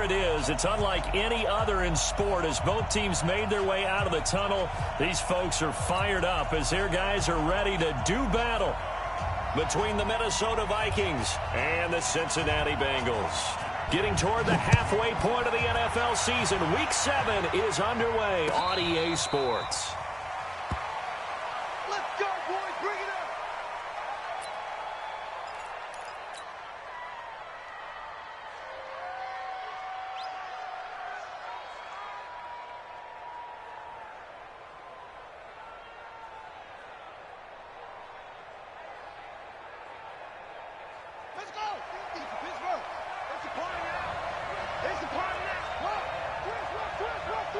here it is. It's unlike any other in sport as both teams made their way out of the tunnel. These folks are fired up as their guys are ready to do battle between the Minnesota Vikings and the Cincinnati Bengals. Getting toward the halfway point of the NFL season, Week 7 is underway on EA Sports. Let's go, boys. Bring it up. Let's go. Pittsburgh. It's a party now. It's a party now. Look. Twist. Out.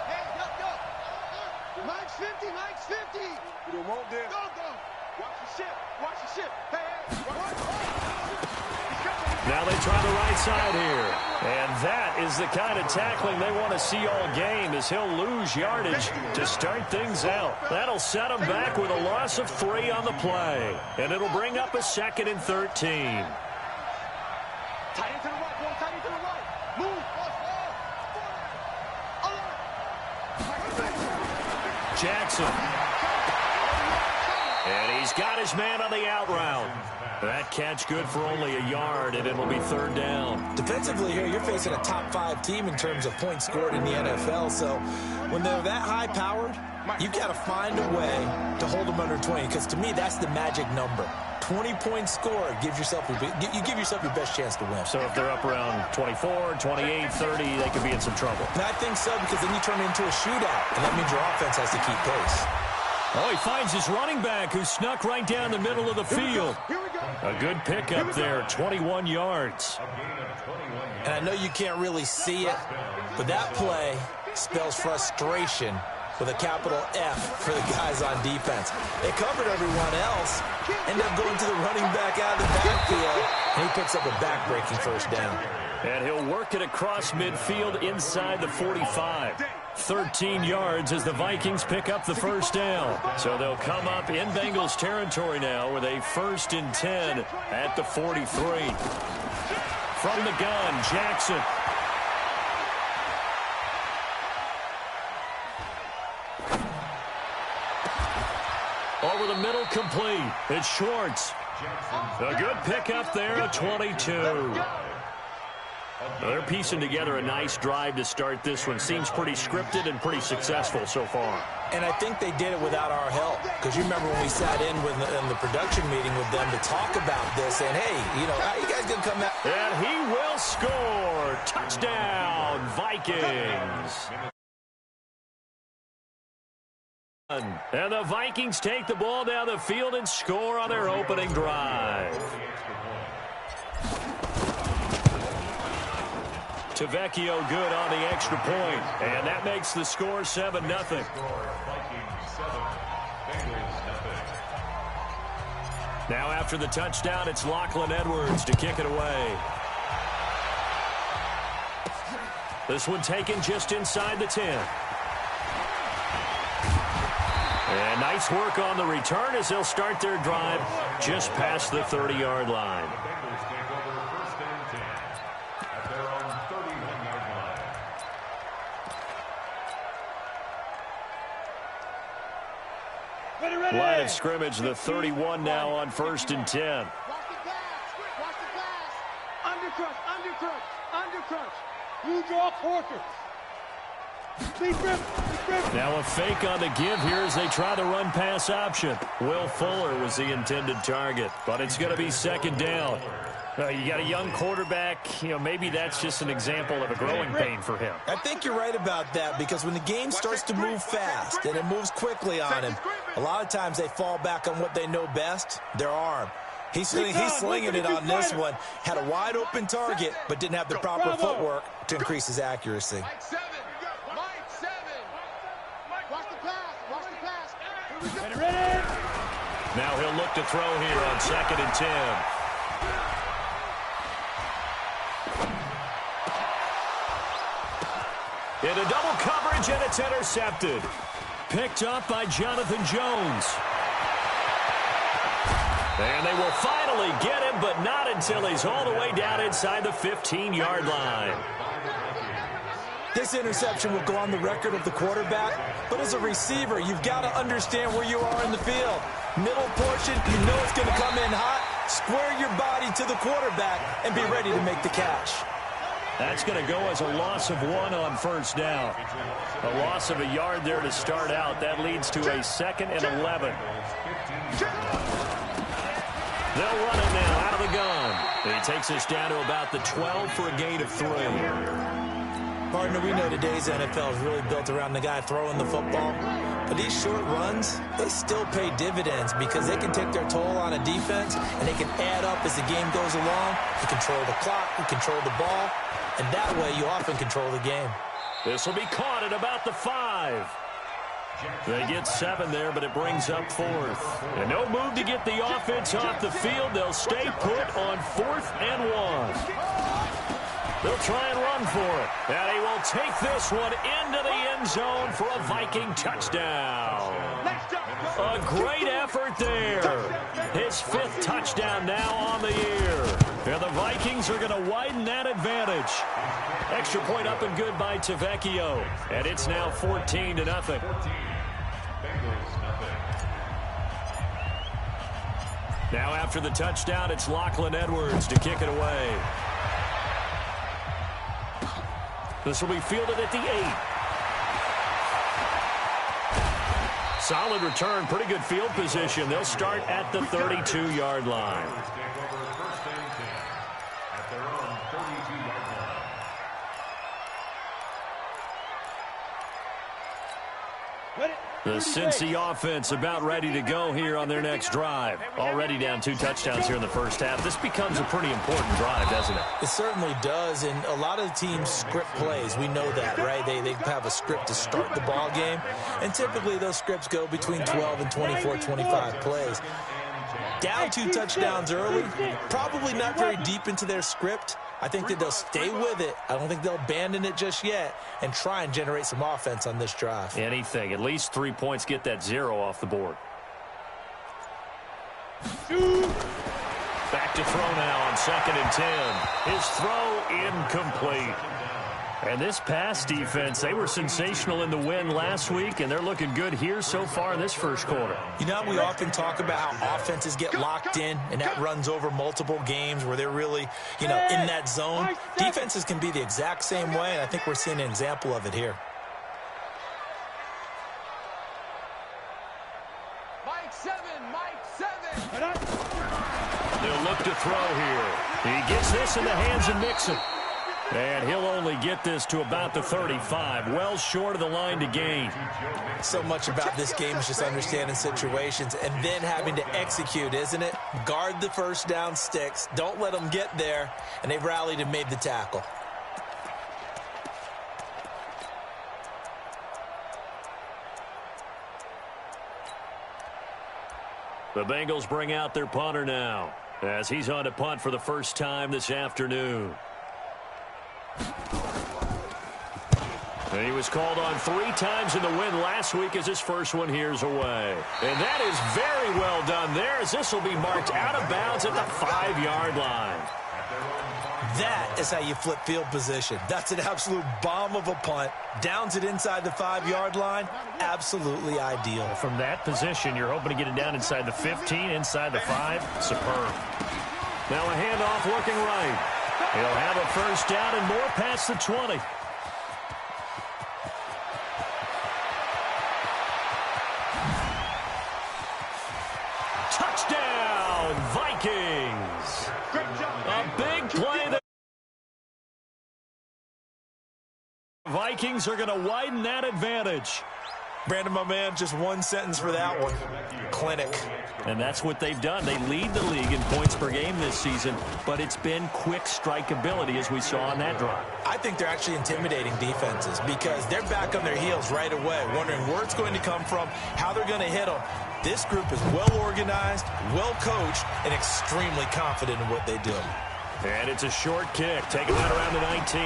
Hey, go. Mike's 50. You won't dare. Go. Watch the ship. Hey. Now they try the right side here. And that is the kind of tackling they want to see all game as he'll lose yardage to start things out. That'll set him back with a loss of 3 on the play. And it'll bring up a 2nd and 13. Tight end to the right, boy. Tight end to the right. Move. Jackson. And he's got his man on the out route. That catch good for only a yard, and it'll be 3rd down. Defensively here, you're facing a top 5 team in terms of points scored in the NFL. So when they're that high-powered, you've got to find a way to hold them under 20. Because to me, that's the magic number. 20 points scored gives yourself you give yourself your best chance to win. So if they're up around 24, 28, 30, they could be in some trouble. And I think so, because then you turn it into a shootout, and that means your offense has to keep pace. Oh, he finds his running back who snuck right down the middle of the field. A good pickup there, 21 yards. And I know you can't really see it, but that play spells frustration with a capital F for the guys on defense. They covered everyone else, ended up going to the running back out of the backfield, and he picks up a back-breaking 1st down. And he'll work it across midfield inside the 45. 13 yards as the Vikings pick up the 1st down. So they'll come up in Bengals territory now with a 1st and 10 at the 43. From the gun, Jackson. Over the middle, complete. It's Schwartz. A good pickup there at 22. They're piecing together a nice drive to start this one. Seems pretty scripted and pretty successful so far. And I think they did it without our help. Because you remember when we sat in the production meeting with them to talk about this. And, hey, how you guys going to come out? And he will score. Touchdown, Vikings. And the Vikings take the ball down the field and score on their opening drive. Tavecchio good on the extra point, and that makes the score 7-0. Now after the touchdown, it's Lachlan Edwards to kick it away. This one taken just inside the 10. And nice work on the return as they'll start their drive just past the 30-yard line. Line of scrimmage, the 31 now on 1st and 10. Watch the pass. Undercrunch. You draw quarter. Now a fake on the give here as they try the run-pass option. Will Fuller was the intended target, but it's going to be 2nd down. You got a young quarterback. Maybe that's just an example of a growing pain for him. I think you're right about that, because when the game starts to move fast and it moves quickly on him, a lot of times they fall back on what they know best, their arm. He's slinging it on this one. Had a wide-open target, but didn't have the proper footwork to increase his accuracy. Mike 7. Watch the pass. Now he'll look to throw here on 2nd and 10. Into double coverage, and it's intercepted. Picked up by Jonathan Jones. And they will finally get him, but not until he's all the way down inside the 15-yard line. This interception will go on the record of the quarterback, but as a receiver, you've got to understand where you are in the field. Middle portion, you know it's going to come in hot. Square your body to the quarterback and be ready to make the catch. That's going to go as a loss of 1 on first down. A loss of a yard there to start out. That leads to a 2nd and 11. They'll run it now out of the gun. He takes us down to about the 12 for a gain of 3. Partner, we know today's NFL is really built around the guy throwing the football. But these short runs, they still pay dividends because they can take their toll on a defense and they can add up as the game goes along. You control the clock, you control the ball, and that way you often control the game. This will be caught at about the 5. They get 7 there, but it brings up 4th. And no move to get the offense off the field. They'll stay put on 4th and 1. They'll try and run for it. And he will take this one into the end zone for a Viking touchdown. A great effort there. His 5th touchdown now on the year. And the Vikings are going to widen that advantage. Extra point up and good by Tavecchio. And it's now 14-0. Now after the touchdown, it's Lachlan Edwards to kick it away. This will be fielded at the 8. Solid return, pretty good field position. They'll start at the 32-yard line. The Cincy offense about ready to go here on their next drive. Already down 2 touchdowns here in the first half. This becomes a pretty important drive, doesn't it? It certainly does, and a lot of the teams script plays. We know that, right? They have a script to start the ball game, and typically those scripts go between 12 and 24, 25 plays. Down 2 touchdowns early, probably not very deep into their script. I think that they'll stay with it. I don't think they'll abandon it just yet and try and generate some offense on this drive. Anything. At least 3 points, get that 0 off the board. Back to throw now on 2nd and 10. His throw incomplete. And this pass defense, they were sensational in the win last week, and they're looking good here so far in this first quarter. You know, we often talk about how offenses get locked in, and that runs over multiple games where they're really, in that zone. Defenses can be the exact same way, and I think we're seeing an example of it here. Mike 7. They'll look to throw here. He gets this in the hands of Mixon. And he'll only get this to about the 35, well short of the line to gain. So much about this game is just understanding situations and then having to execute, isn't it? Guard the first down sticks. Don't let them get there. And they've rallied and made the tackle. The Bengals bring out their punter now as he's on to punt for the first time this afternoon. And he was called on 3 times in the win last week as his first one here's away. And that is very well done there as this will be marked out of bounds at the 5-yard line. That is how you flip field position. That's an absolute bomb of a punt. Downs it inside the 5-yard line. Absolutely ideal. From that position, you're hoping to get it down inside the 15, inside the 5. Superb. Now a handoff looking right. He'll have a first down and more past the 20. Touchdown, Vikings. A big play there. Vikings are going to widen that advantage. Brandon, my man, just one sentence for that one. Clinic. And that's what they've done. They lead the league in points per game this season, but it's been quick strike ability as we saw on that drive. I think they're actually intimidating defenses because they're back on their heels right away, wondering where it's going to come from, how they're going to hit them. This group is well organized, well coached, and extremely confident in what they do. And it's a short kick. Take them out around the 19.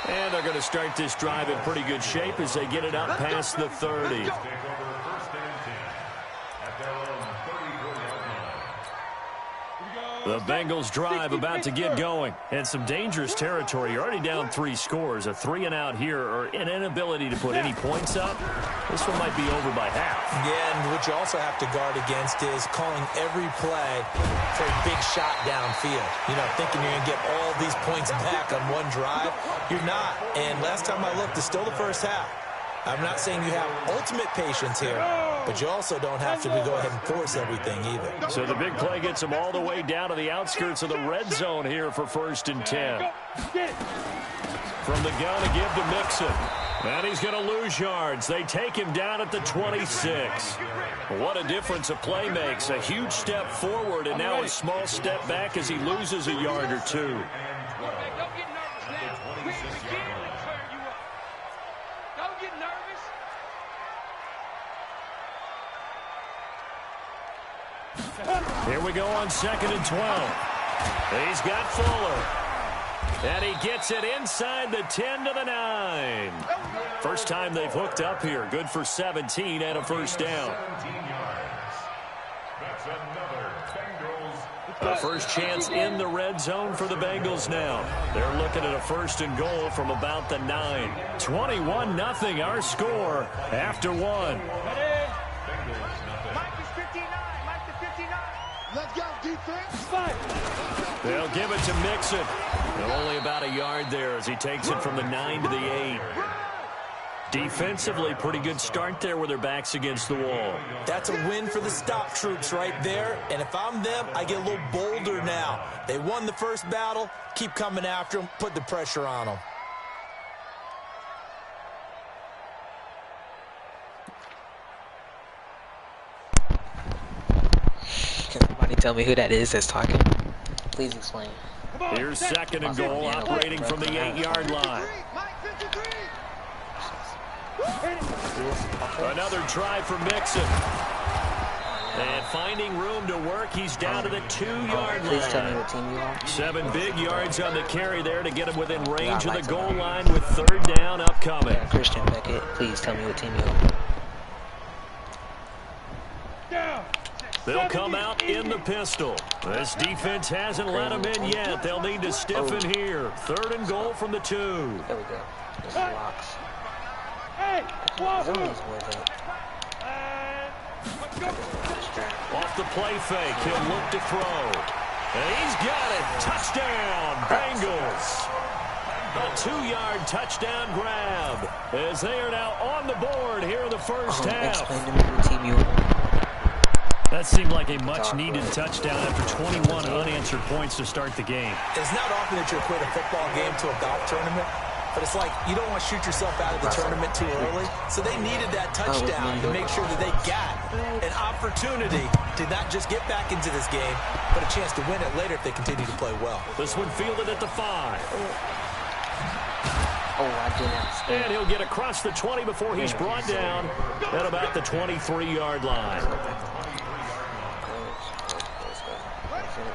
And they're going to start this drive in pretty good shape as they get it up past the 30. The Bengals drive about to get going. And some dangerous territory. You're already down 3 scores. A 3-and-out here or an inability to put any points up. This one might be over by half. Yeah, and what you also have to guard against is calling every play for a big shot downfield. You know, thinking you're going to get all these points back on one drive. You're not. And last time I looked, it's still the first half. I'm not saying you have ultimate patience here, but you also don't have to go ahead and force everything either. So the big play gets them all the way down to the outskirts of the red zone here for 1st and 10. From the gun to give to Mixon. And he's going to lose yards. They take him down at the 26. What a difference a play makes. A huge step forward and now a small step back as he loses a yard or 2. Here we go on 2nd and 12. He's got Fuller. And he gets it inside the 10 to the 9. First time they've hooked up here. Good for 17 and a first down. A first chance in the red zone for the Bengals now. They're looking at a 1st and goal from about the 9. 21-0 our score after 1. Let's go, defense. Fight. They'll give it to Mixon. Only about a yard there as he takes it from the 9 to the 8. Defensively, pretty good start there with their backs against the wall. That's a win for the stop troops right there. And if I'm them, I get a little bolder now. They won the first battle. Keep coming after them. Put the pressure on them. Can somebody tell me who that is that's talking? Please explain. Here's 2nd and goal, operating from the 8-yard line. Another try for Mixon. And finding room to work, he's down to the 2-yard line. Please tell me what team you are. 7 big yards on the carry there to get him within range of the goal line with 3rd down upcoming. Christian Beckett, please tell me what team you are. They'll come out in the pistol. This defense hasn't let them in yet. They'll need to stiffen here. 3rd and goal from the 2. There we go. This is locks. Off the play fake, he'll look to throw. And he's got it. Touchdown, Bengals. A 2-yard touchdown grab as they are now on the board here in the first half. Explain to me what team you are. That seemed like a much-needed touchdown after 21 unanswered points to start the game. It's not often that you equate a football game to a golf tournament, but it's like you don't want to shoot yourself out of the tournament too early. So they needed that touchdown to make sure that they got an opportunity to not just get back into this game, but a chance to win it later if they continue to play well. This one fielded at the 5. Oh, I didn't. And he'll get across the 20 before he's brought down at about the 23-yard line.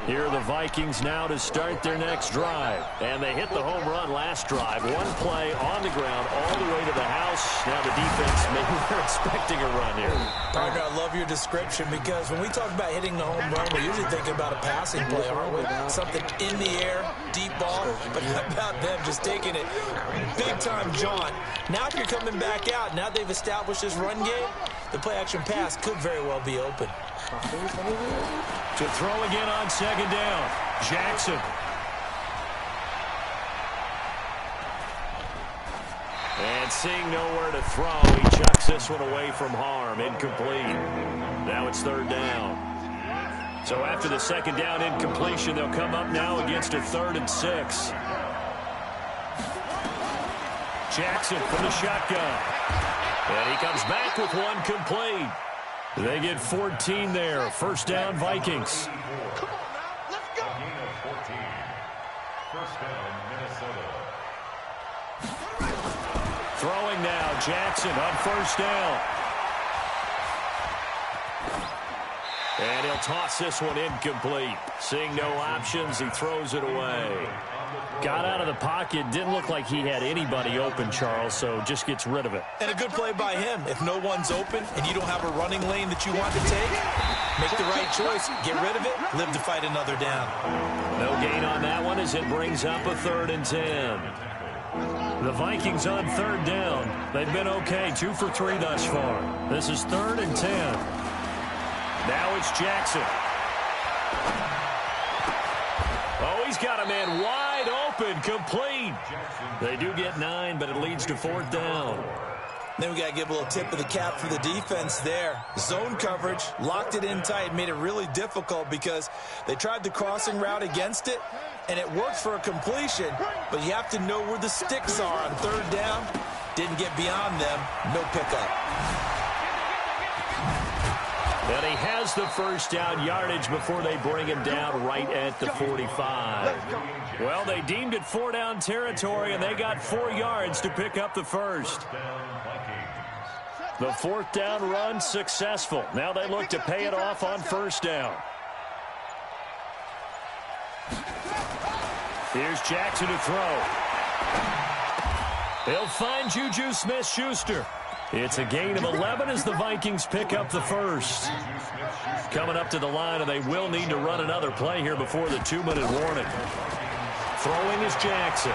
Here are the Vikings now to start their next drive. And they hit the home run last drive. One play on the ground all the way to the house. Now the defense, maybe they're expecting a run here. Partner, I love your description because when we talk about hitting the home run, we're usually thinking about a passing play, aren't we? Something in the air, deep ball. But how about them just taking it big-time jaunt? Now if you're coming back out, now they've established this run game, the play-action pass could very well be open. To throw again on 2nd down. Jackson. And seeing nowhere to throw, he chucks this one away from harm. Incomplete. Now it's 3rd down. So after the 2nd down incompletion, they'll come up now against a 3rd and 6. Jackson from the shotgun. And he comes back with one complete. They get 14 there. 1st down, Vikings. Come on now, let's go. First down, Minnesota. Throwing now, Jackson on 1st down. And he'll toss this one incomplete. Seeing no options, he throws it away. Got out of the pocket. Didn't look like he had anybody open, Charles, so just gets rid of it. And a good play by him. If no one's open and you don't have a running lane that you want to take, Make the right choice. Get rid of it. Live to fight another down. No gain on that one as it brings up a 3rd and 10. The Vikings on 3rd down. They've been okay, 2 for 3 thus far. This is 3rd and 10. Now it's Jackson. Oh, he's got a man wide open, complete. They do get 9, but it leads to 4th down. Then we got to give a little tip of the cap for the defense there. Zone coverage, locked it in tight, made it really difficult because they tried the crossing route against it, and it worked for a completion, but you have to know where the sticks are on 3rd down. Didn't get beyond them, no pickup. And he has the 1st down yardage before they bring him down right at the 45. Well, they deemed it 4-down territory, and they got 4 yards to pick up the 1st. The 4th down run successful. Now they look to pay it off on 1st down. Here's Jackson to throw. They'll find Juju Smith-Schuster. It's a gain of 11 as the Vikings pick up the 1st. Coming up to the line, and they will need to run another play here before the 2-minute warning. Throwing is Jackson.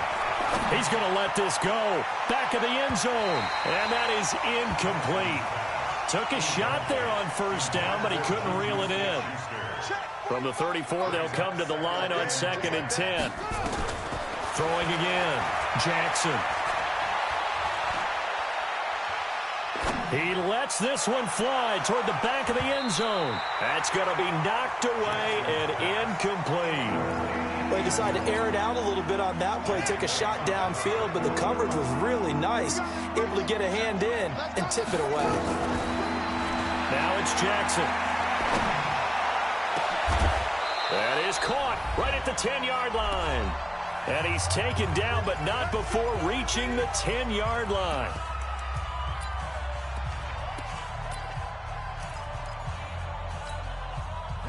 He's going to let this go. Back of the end zone. And that is incomplete. Took a shot there on 1st down, but he couldn't reel it in. From the 34, they'll come to the line on 2nd and 10. Throwing again. Jackson. He lets this one fly toward the back of the end zone. That's going to be knocked away and incomplete. They decided to air it out a little bit on that play, take a shot downfield, but the coverage was really nice, able to get a hand in and tip it away. Now it's Jackson. That is caught right at the 10-yard line. And he's taken down, but not before reaching the 10-yard line.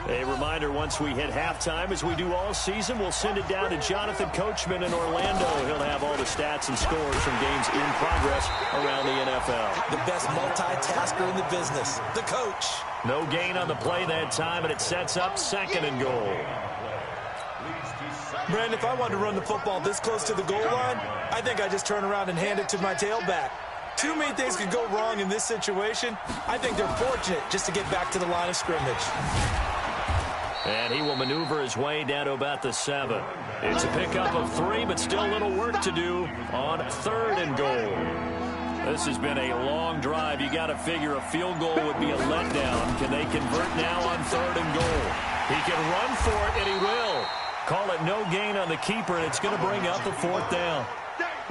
A reminder, once we hit halftime, as we do all season, we'll send it down to Jonathan Coachman in Orlando. He'll have all the stats and scores from games in progress around the NFL. The best multitasker in the business, the coach. No gain on the play that time, and it sets up 2nd and goal. Brandon, if I wanted to run the football this close to the goal line, I think I just turn around and hand it to my tailback. Too many things could go wrong in this situation. I think they're fortunate just to get back to the line of scrimmage. And he will maneuver his way down to about the 7. It's a pickup of 3, but still a little work to do on 3rd and goal. This has been a long drive. You got to figure a field goal would be a letdown. Can they convert now on 3rd and goal? He can run for it, and he will. Call it no gain on the keeper, and it's going to bring up a 4th down.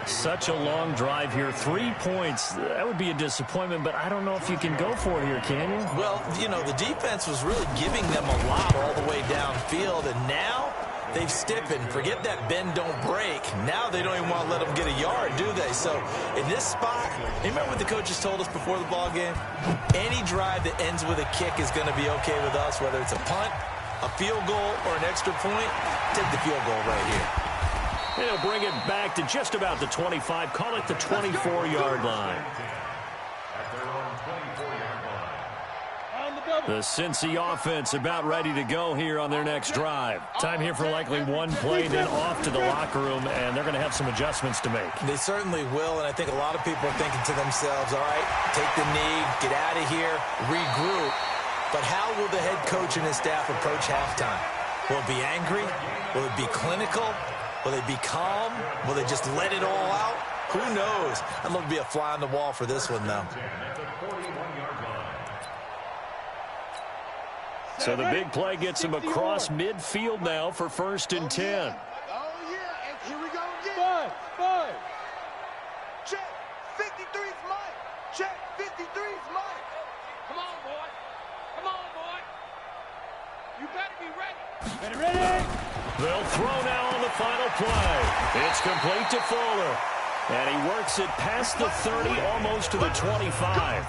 Such a long drive here. 3 points. That would be a disappointment, but I don't know if you can go for it here, can you? Well, you know, the defense was really giving them a lot all the way downfield, and now they've stiffened. Forget that bend, don't break. Now they don't even want to let them get a yard, do they? So in this spot, you remember what the coaches told us before the ball game? Any drive that ends with a kick is going to be okay with us, whether it's a punt, a field goal, or an extra point. Take the field goal right here. He'll bring it back to just about the 25. Call it the 24-yard line. The Cincy offense about ready to go here on their next drive. Time here for likely one play, then off to the locker room, and they're going to have some adjustments to make. They certainly will, and I think a lot of people are thinking to themselves, all right, take the knee, get out of here, regroup. But how will the head coach and his staff approach halftime? Will it be angry? Will it be clinical? Will they be calm? Will they just let it all out? Who knows? I'd love to be a fly on the wall for this one, though. So the big play gets him across midfield now for 1st and 10. Oh, yeah, and here we go again. Five. Check. 53's Mike. Check. 53's Mike. Come on, boy. Come on, boy. You better be ready. Ready? They'll throw now on the final play. It's complete to Fuller. And he works it past the 30, almost to the 25.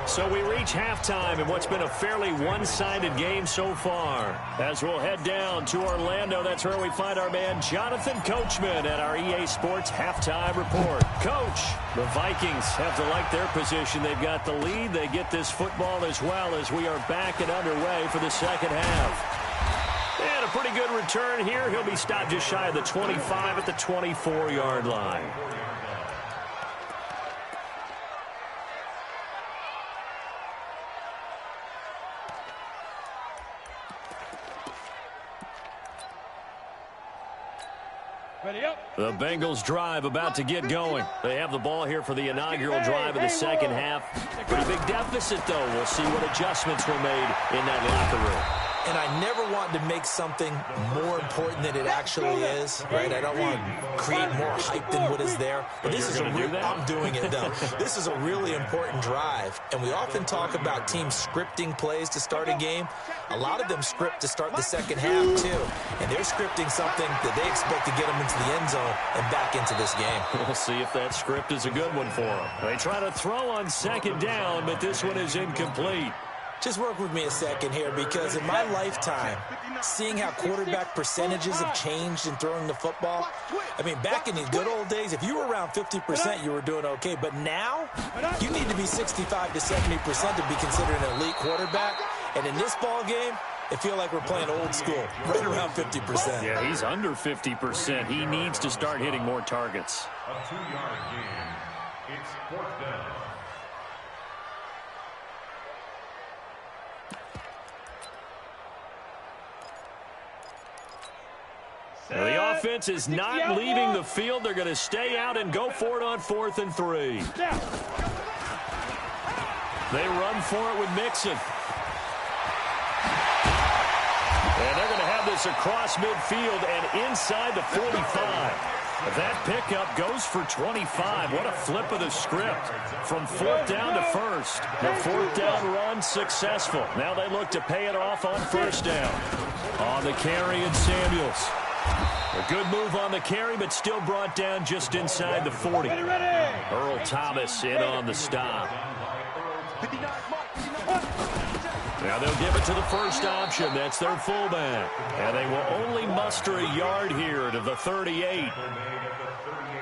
So we reach halftime in what's been a fairly one-sided game so far. As we'll head down to Orlando, that's where we find our man Jonathan Coachman at our EA Sports Halftime Report. Coach, the Vikings have to like their position. They've got the lead. They get this football as well as we are back and underway for the second half. And a pretty good return here. He'll be stopped just shy of the 25 at the 24-yard line. The Bengals drive about to get going. They have the ball here for the inaugural drive of the second half. Pretty big deficit, though. We'll see what adjustments were made in that locker room. And I never want to make something more important than it actually is, right? I don't want to create more hype than what is there. But this is a real, I'm doing it, though. This is a really important drive. And we often talk about teams scripting plays to start a game. A lot of them script to start the second half, too. And they're scripting something that they expect to get them into the end zone and back into this game. We'll see if that script is a good one for them. They try to throw on second down, but this one is incomplete. Just work with me a second here, because in my lifetime, seeing how quarterback percentages have changed in throwing the football, I mean, back in the good old days, if you were around 50%, you were doing okay. But now, you need to be 65 to 70% to be considered an elite quarterback. And in this ball game, I feel like we're playing old school, right around 50%. Yeah, he's under 50%. He needs to start hitting more targets. A 2-yard gain. It's 4th down. Now, the offense is not leaving the field. They're going to stay out and go for it on 4th and 3. They run for it with Mixon. And they're going to have this across midfield and inside the 45. That pickup goes for 25. What a flip of the script. From 4th down to 1st. The 4th down run successful. Now they look to pay it off on 1st down. On the carry, and Samuels. A good move on the carry, but still brought down just inside the 40. Earl Thomas in on the stop. Now they'll give it to the first option. That's their fullback. And they will only muster a yard here to the 38.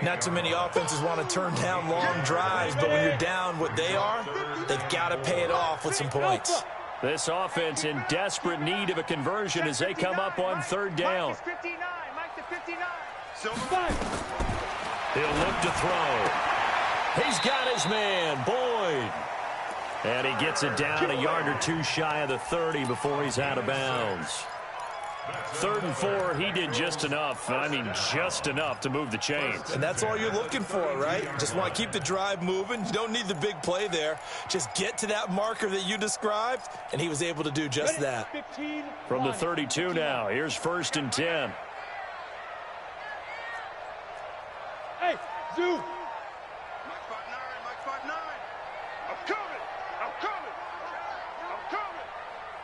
Not too many offenses want to turn down long drives, but when you're down what they are, they've got to pay it off with some points. This offense in desperate need of a conversion as they come up on 3rd down. He'll look to throw. He's got his man, Boyd. And he gets it down a yard or two shy of the 30 before he's out of bounds. 3rd and 4, he did just enough, and I mean just enough to move the chains. And that's all you're looking for, right? Just want to keep the drive moving. You don't need the big play there. Just get to that marker that you described, and he was able to do just that. From the 32 now, here's 1st and 10. Hey, Zoo. Mike 5'9", Mike 5'9". I'm coming. I'm coming. I'm coming.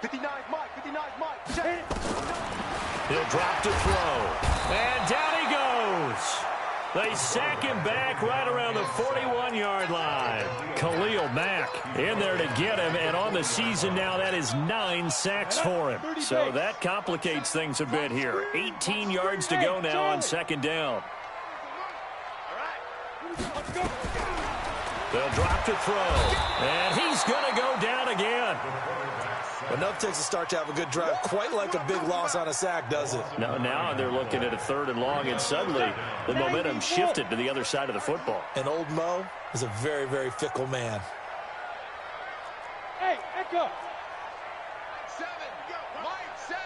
59 Mike, 59 Mike. Check it. He'll drop to throw. And down he goes. They sack him back right around the 41-yard line. Khalil Mack in there to get him, and on the season now, that is 9 sacks for him. So that complicates things a bit here. 18 yards to go now on 2nd down. They'll drop to throw. And he's going to go down again. Enough takes a start to have a good drive, quite like a big loss on a sack, does it? Now they're looking at a 3rd and long, and suddenly the momentum shifted to the other side of the football. And old Mo is a very, very fickle man. Hey, Echo. 7, Mike 7.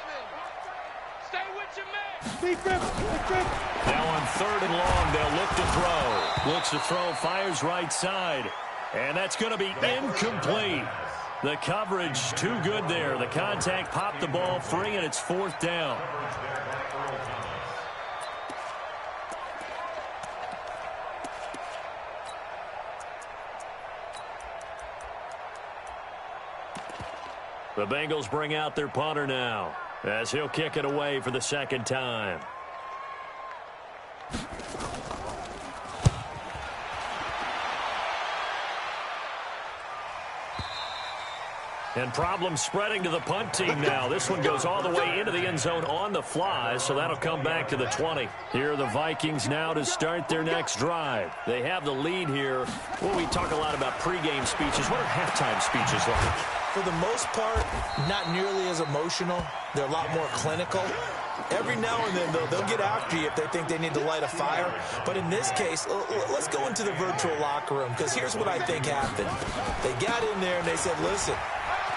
Stay with your man. Now on 3rd and long, they'll look to throw. Looks to throw, fires right side. And that's going to be incomplete. The coverage too good there. The contact popped the ball free, and it's 4th down. The Bengals bring out their punter now, as he'll kick it away for the 2nd time. And problems spreading to the punt team now. This one goes all the way into the end zone on the fly, so that'll come back to the 20. Here are the Vikings now to start their next drive. They have the lead here. Well, we talk a lot about pregame speeches. What are halftime speeches like? For the most part, not nearly as emotional. They're a lot more clinical. Every now and then, though, they'll get after you if they think they need to light a fire. But in this case, let's go into the virtual locker room, because here's what I think happened. They got in there and they said, listen,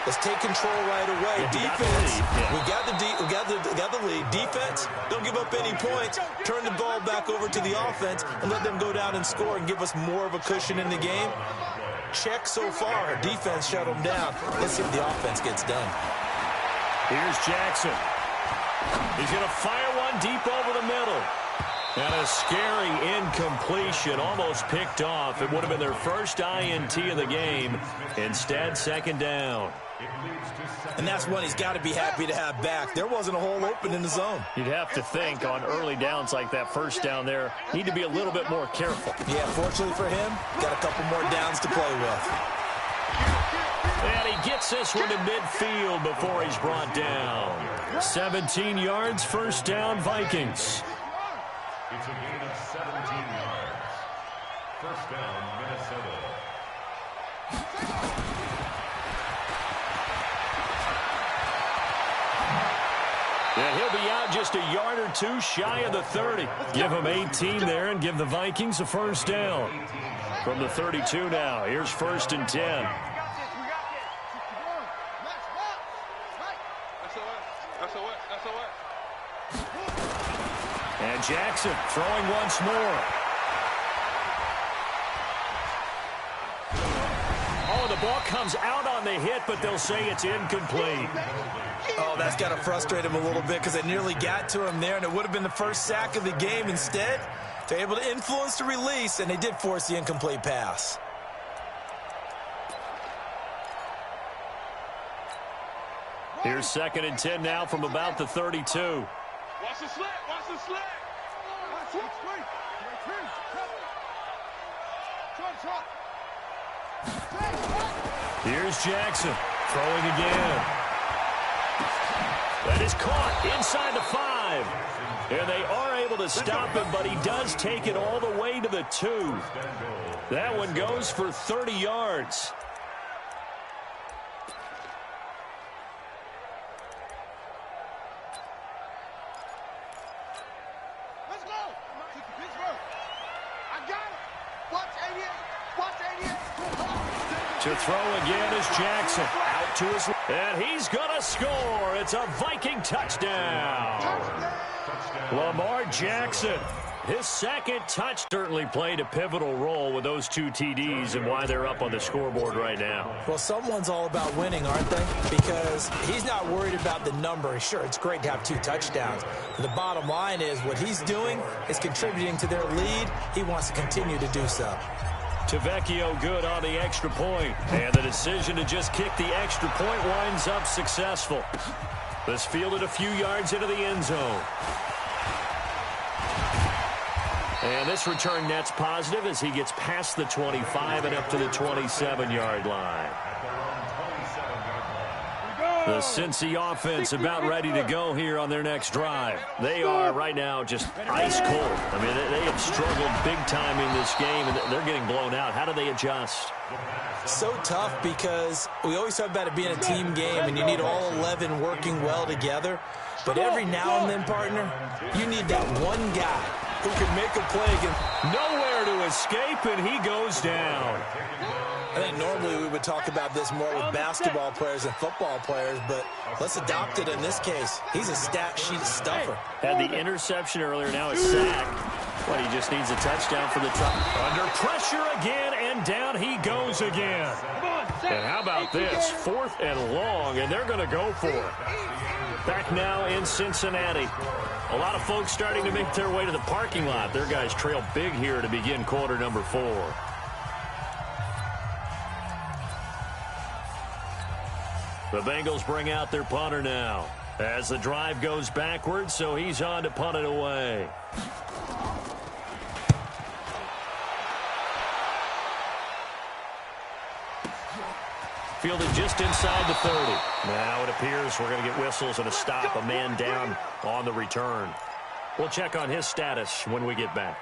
let's take control right away. Defense, we got the lead. Defense, don't give up any points. Turn the ball back over to the offense and let them go down and score and give us more of a cushion in the game. Check so far. Defense shut them down. Let's see if the offense gets done. Here's Jackson. He's going to fire one deep over the middle. And a scary incompletion, almost picked off. It would have been their first INT of the game. Instead, second down. And that's one he's got to be happy to have back. There wasn't a hole open in the zone. You'd have to think on early downs like that first down there, need to be a little bit more careful. Yeah, fortunately for him, got a couple more downs to play with. And he gets this one to midfield before he's brought down. 17 yards, first down, Vikings. It's a gain of 17 yards. First down, Minnesota. And he'll be out just a yard or two shy of the 30. Give him 18 there and give the Vikings a first down. From the 32 now, here's first and 10. And Jackson throwing once more. Oh, the ball comes out on the hit, but they'll say it's incomplete. Oh, that's got to frustrate him a little bit because they nearly got to him there, and it would have been the first sack of the game. Instead, they're able to influence the release, and they did force the incomplete pass. Here's second and 10 now from about the 32. Watch the slant, watch the slant. Here's Jackson throwing again. That is caught inside the 5. And they are able to stop him, but he does take it all the way to the 2. That one goes for 30 yards. Let's go. Pittsburgh. I got it. Watch 88. Watch 88. To throw again is Jackson. Out to his left. And he's going to score. It's a Viking touchdown. Lamar Jackson. His second touch certainly played a pivotal role with those 2 TDs and why they're up on the scoreboard right now. Well, someone's all about winning, aren't they? Because he's not worried about the number. Sure, it's great to have 2 touchdowns. But the bottom line is what he's doing is contributing to their lead. He wants to continue to do so. Tavecchio good on the extra point. And the decision to just kick the extra point winds up successful. This fielded a few yards into the end zone. And this return net's positive as he gets past the 25 and up to the 27-yard line. The Cincy offense about ready to go here on their next drive. They are right now just ice cold. I mean, they have struggled big time in this game, and they're getting blown out. How do they adjust? So tough because we always talk about it being a team game, and you need all 11 working well together. But every now and then, partner, you need that one guy who can make a play against. Nowhere to escape, and he goes down. I think normally we would talk about this more with basketball players and football players, but let's adopt it in this case. He's a stat sheet stuffer. Had the interception earlier, now a sack. But he just needs a touchdown for the top. Under pressure again, and down he goes again. And how about this? 4th and long, and they're going to go for it. Back now in Cincinnati. A lot of folks starting to make their way to the parking lot. Their guys trail big here to begin quarter number 4. The Bengals bring out their punter now as the drive goes backwards, so he's on to punt it away. Fielded just inside the 30. Now it appears we're going to get whistles and a stop. A man down on the return. We'll check on his status when we get back.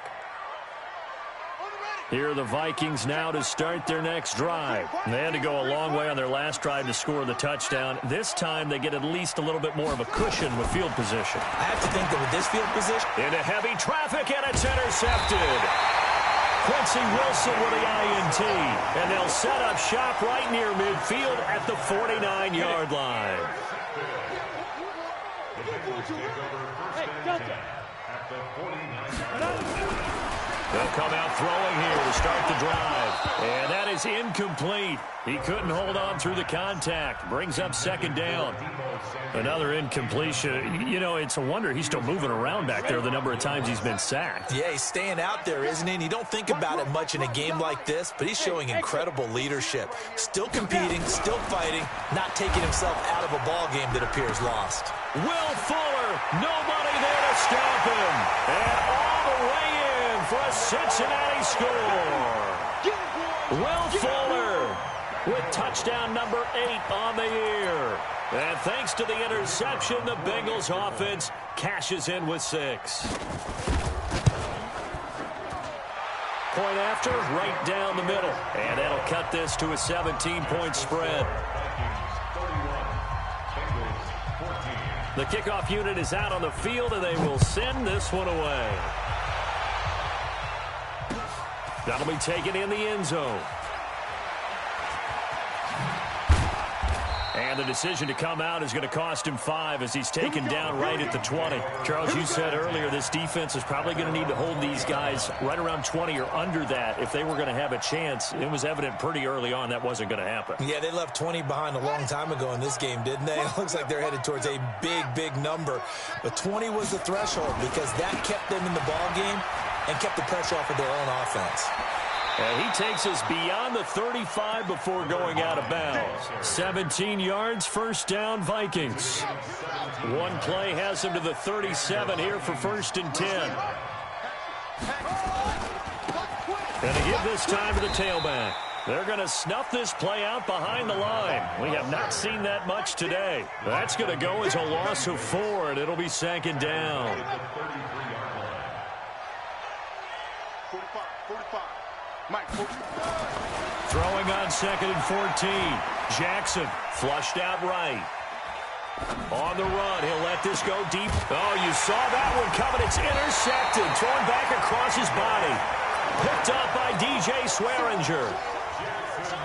Here are the Vikings now to start their next drive. They had to go a long way on their last drive to score the touchdown. This time they get at least a little bit more of a cushion with field position. I have to think that with this field position... Into heavy traffic, and it's intercepted. Quincy Wilson with the INT. And they'll set up shop right near midfield at the 49-yard line. They'll come out throwing here to start the drive. And that is incomplete. He couldn't hold on through the contact. Brings up second down. Another incompletion. You know, it's a wonder he's still moving around back there the number of times he's been sacked. Yeah, he's staying out there, isn't he? And you don't think about it much in a game like this, but he's showing incredible leadership. Still competing, still fighting, not taking himself out of a ball game that appears lost. Will Fuller, nobody there to stop him. And all the way in for a Cincinnati score. Will Fuller with touchdown number 8 on the year. And thanks to the interception, the Bengals offense cashes in with 6. Point after, right down the middle. And that'll cut this to a 17-point spread. The kickoff unit is out on the field, and they will send this one away. That'll be taken in the end zone. And the decision to come out is going to cost him 5 as he's taken down right at the 20. Charles, you said earlier this defense is probably going to need to hold these guys right around 20 or under that if they were going to have a chance. It was evident pretty early on that wasn't going to happen. Yeah, they left 20 behind a long time ago in this game, didn't they? It looks like they're headed towards a big, big number. But 20 was the threshold because that kept them in the ball game and kept the pressure off of their own offense. And he takes us beyond the 35 before going out of bounds. 17 yards, first down, Vikings. One play has him to the 37 here for 1st and 10. And to give this time to the tailback. They're going to snuff this play out behind the line. We have not seen that much today. That's going to go as a loss of 4, and it'll be 2nd down. 45. Mike, throwing on 2nd and 14. Jackson flushed out right. On the run, he'll let this go deep. Oh, you saw that one coming. It's intercepted. Thrown back across his body. Picked up by DJ Swearinger.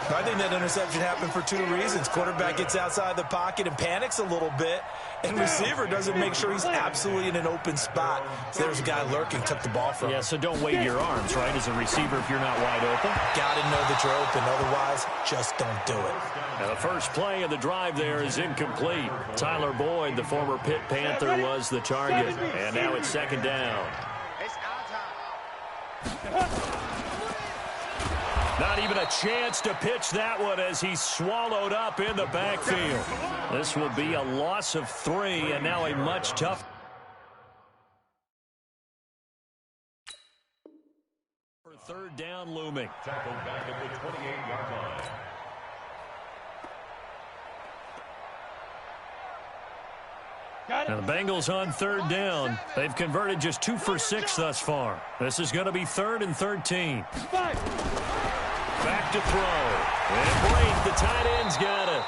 I think that interception happened for 2 reasons. Quarterback gets outside the pocket and panics a little bit, and receiver doesn't make sure he's absolutely in an open spot. So there's a guy lurking, took the ball from him. Yeah, so don't wave your arms, right, as a receiver if you're not wide open. Got to know that you're open. Otherwise, just don't do it. Now the first play of the drive there is incomplete. Tyler Boyd, the former Pitt Panther, was the target. And now it's 2nd down. Not even a chance to pitch that one as he's swallowed up in the backfield. This will be a loss of 3, and now a much tougher. Third down looming. Tackled back at the 28-yard line. Now the Bengals on 3rd down. They've converted just 2 for 6 thus far. This is going to be 3rd and 13. Back to throw. And break. The tight end's got it.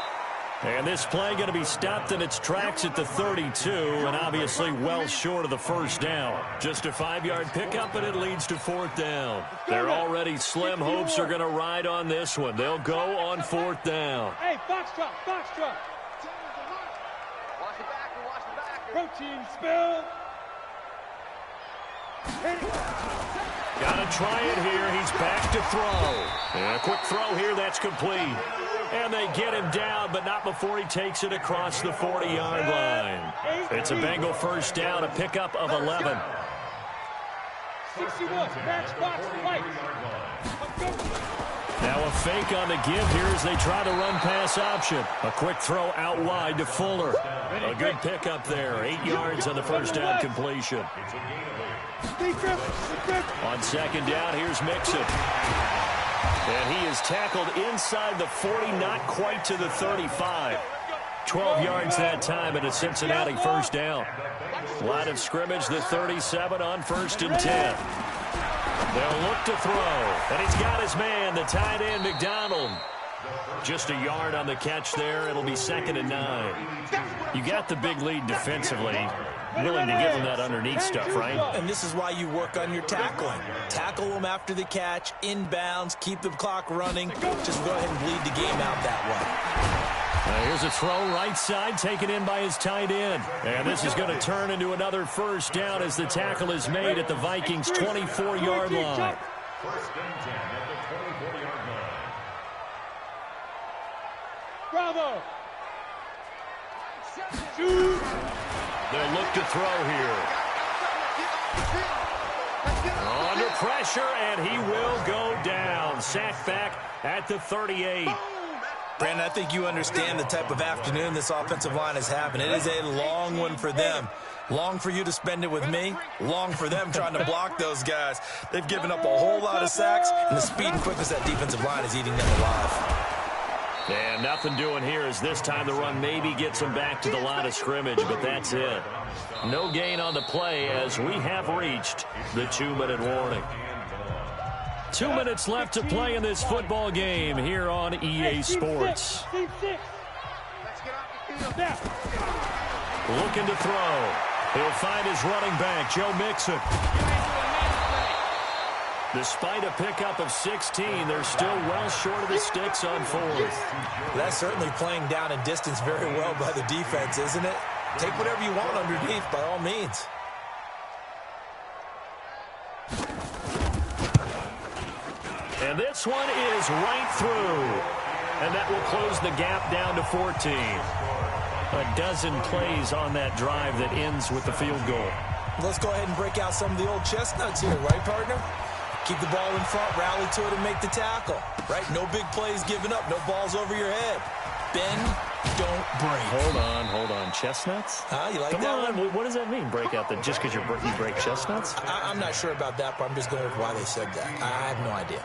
And this play going to be stopped in its tracks at the 32, and obviously well short of the first down. Just a 5-yard pickup, and it leads to 4th down. Their already slim hopes are going to ride on this one. They'll go on 4th down. Hey, box truck. Watch the back. Protein spill. Got to try it here. He's back to throw. And a quick throw here. That's complete. And they get him down, but not before he takes it across the 40-yard line. It's a Bengal first down, a pickup of 11. 61, match box, right. Now a fake on the give here as they try to run pass option. A quick throw out wide to Fuller. A good pickup there. 8 yards on the first down completion. On 2nd down, here's Mixon. And he is tackled inside the 40, not quite to the 35. 12 yards that time and a Cincinnati first down. Line of scrimmage, the 37 on 1st and 10. They'll look to throw. And he's got his man, the tight end, McDonald. Just a yard on the catch there. It'll be 2nd and 9. You got the big lead defensively. Willing to give them that underneath stuff, right? And this is why you work on your tackling. Tackle them after the catch, inbounds, keep the clock running. Just go ahead and bleed the game out that way. Now here's a throw right side taken in by his tight end. And this is going to turn into another first down as the tackle is made at the Vikings' 24-yard line. 1st and 10 at the 24-yard line. Bravo! They'll look to throw here. Under pressure, and he will go down. Sacked back at the 38. Brandon, I think you understand the type of afternoon this offensive line is having. It is a long one for them. Long for you to spend it with me. Long for them trying to block those guys. They've given up a whole lot of sacks, and the speed and quickness of that defensive line is eating them alive. And nothing doing here as this time the run maybe gets him back to the line of scrimmage, but that's it. No gain on the play as we have reached the 2-minute warning. 2 minutes left to play in this football game here on EA Sports. Looking to throw. He'll find his running back, Joe Mixon. Despite a pickup of 16, they're still well short of the sticks on 4th. That's certainly playing down in distance very well by the defense, isn't it? Take whatever you want underneath by all means. And this one is right through. And that will close the gap down to 14. A dozen plays on that drive that ends with the field goal. Let's go ahead and break out some of the old chestnuts here, right, partner? Keep the ball in front, rally to it, and make the tackle. Right? No big plays given up. No balls over your head. Bend, don't break. Hold on. Chestnuts? You like Come that on. one? What does that mean? Break out the just because you break chestnuts? I'm not sure about that, but I'm just going with why they said that. I have no idea.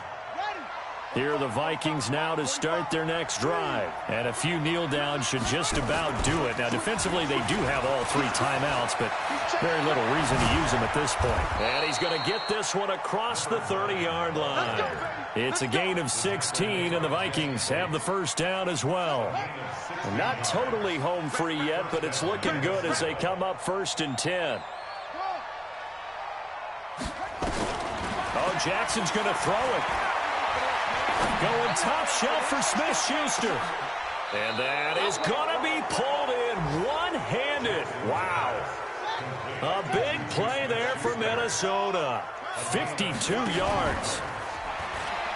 Here are the Vikings now to start their next drive. And a few kneel downs should just about do it. Now, defensively, they do have all 3 timeouts, but very little reason to use them at this point. And he's going to get this one across the 30-yard line. It's a gain of 16, and the Vikings have the first down as well. Not totally home free yet, but it's looking good as they come up 1st and 10. Oh, Jackson's going to throw it. Going top shelf for Smith-Schuster. And that is going to be pulled in one-handed. Wow. A big play there for Minnesota. 52 yards.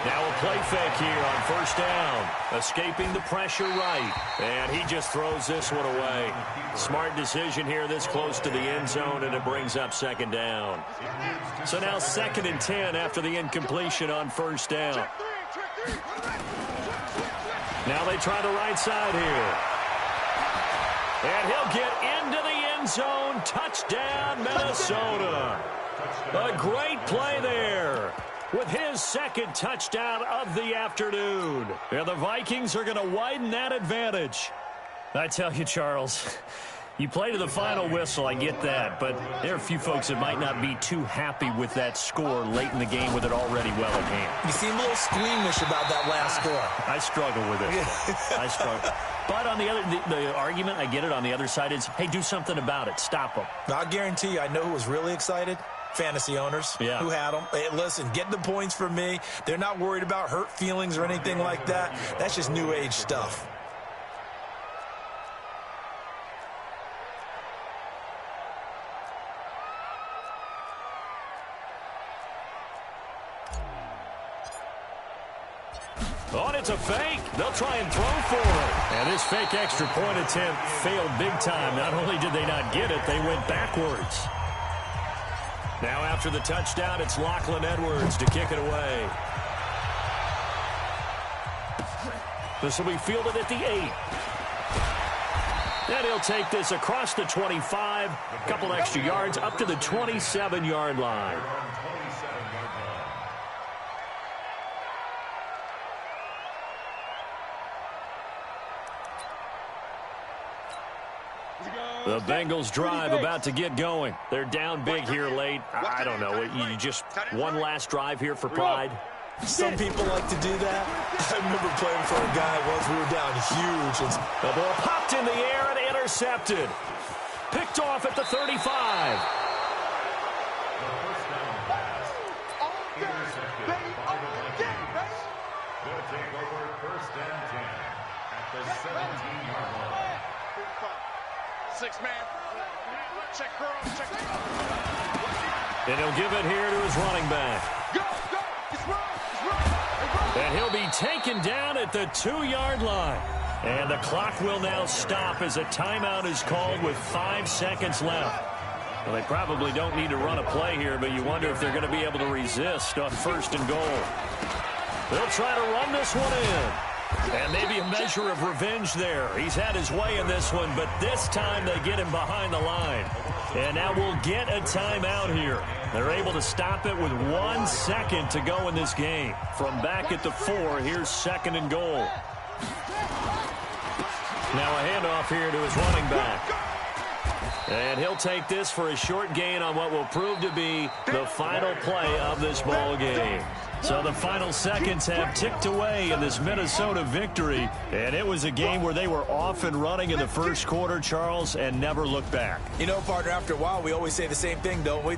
Now a play fake here on 1st down. Escaping the pressure right. And he just throws this one away. Smart decision here this close to the end zone, and it brings up 2nd down. So now 2nd and 10 after the incompletion on 1st down. Now they try the right side here. And he'll get into the end zone. Touchdown, Minnesota. A great play there with his 2nd touchdown of the afternoon. And the Vikings are going to widen that advantage. I tell you, Charles, you play to the final whistle, I get that, but there are a few folks that might not be too happy with that score late in the game with it already well at hand. You seem a little squeamish about that last score. I struggle with it. I struggle. But on the other, the argument, I get it, on the other side is, hey, do something about it. Stop them. I guarantee you, I know who was really excited. Fantasy owners who had them. Hey, listen, get the points for me. They're not worried about hurt feelings or anything like that. That's just new age stuff. Oh, and it's a fake. They'll try and throw for it. And this fake extra point attempt failed big time. Not only did they not get it, they went backwards. Now after the touchdown, it's Lachlan Edwards to kick it away. This will be fielded at the 8. And he'll take this across the 25, a couple extra yards up to the 27-yard line. The Bengals drive about to get going. They're down big here late. I don't know. You just one last drive here for pride. Some people like to do that. I remember playing for a guy once. We were down huge. The ball popped in the air and intercepted. Picked off at the 35. They'll take over first and 10 at the 17-yard line. 6-man. Check girl. Check. And he'll give it here to his running back. Go. It's run. And he'll be taken down at the 2-yard line. And the clock will now stop as a timeout is called with 5 seconds left. Well, they probably don't need to run a play here, but you wonder if they're going to be able to resist on first and goal. They'll try to run this one in. And maybe a measure of revenge there. He's had his way in this one, but this time they get him behind the line. And now we'll get a timeout here. They're able to stop it with 1 second to go in this game. From back at the 4, here's second and goal. Now a handoff here to his running back. And he'll take this for a short gain on what will prove to be the final play of this ball game. So the final seconds have ticked away in this Minnesota victory. And it was a game where they were off and running in the first quarter, Charles, and never looked back. You know, partner, after a while, we always say the same thing, don't we?